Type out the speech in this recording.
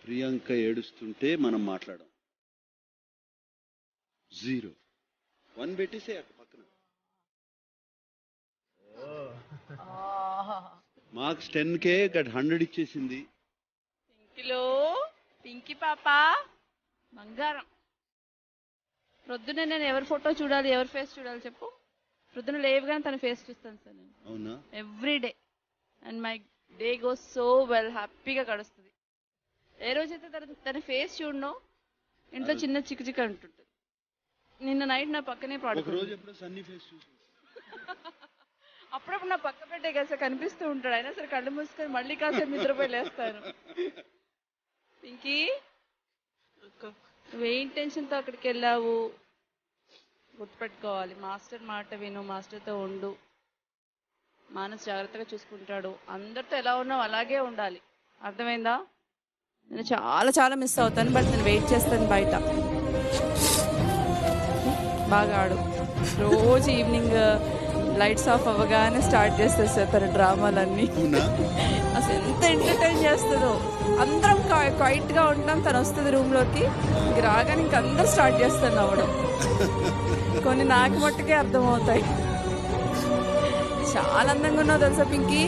ప్రియాంక ఏడుస్తుంటే మనం మాట్లాడం 0 1 పెట్టేసే అక్కడ పక్కన మార్క్స్ 10K 100 ఇచ్చేసింది. పింకిలో పింకి పాప బంగారం. ప్రొద్దున నేను ఎవరి ఫోటో చూడాలి, ఎవరి ఫేస్ చూడాలి చెప్పు? ప్రొద్దున లేవుగానే తన ఫేస్ చూస్తాను సార్ నేను. అవునా? Every day. And my day goes so well, హ్యాపీగా గడుస్తుంది. ఏ రోజైతే తన ఫేస్ చూడనో ఇంట్లో చిన్న చిక్కు అంటుంటుంది. నిన్న నైట్ నా పక్కనే పడుకుంది. అప్పుడప్పుడు నా పక్క పెట్టే కదా కనిపిస్తూ ఉంటాడు. అయినా సరే కళ్ళు మూసుకొని మళ్ళీ కాసేపు నిద్రపోయి లేస్తాను. పింకీ, నువ్వేం టెన్షన్తో అక్కడికి వెళ్ళావు? గుర్తుపెట్టుకోవాలి, మాస్టర్ మాట విను, మాస్టర్తో ఉండు. మానస్ జాగ్రత్తగా చూసుకుంటాడు. అందరితో ఎలా ఉన్నావు అలాగే ఉండాలి, అర్థమైందా? నేను చాలా చాలా మిస్ అవుతాను, బట్ నేను వెయిట్ చేస్తాను బయట. బాగా ఆడు. రోజు ఈవినింగ్ లైట్స్ ఆఫ్ అవ్వగానే స్టార్ట్ చేస్తారు సార్ తన డ్రామాలన్నీ. అసలు ఎంత ఎంటర్టైన్ చేస్తుందో. అందరం క్వైట్గా ఉంటాం, తను వస్తుంది రూమ్లోకి, ఇంక రాగానే ఇంక అందరూ స్టార్ట్ చేస్తారు నవ్వడం. కొన్ని నాకు మట్టుకే అర్థమవుతాయి. చాలా అందంగా ఉన్నావు తెలుసా పింకీ.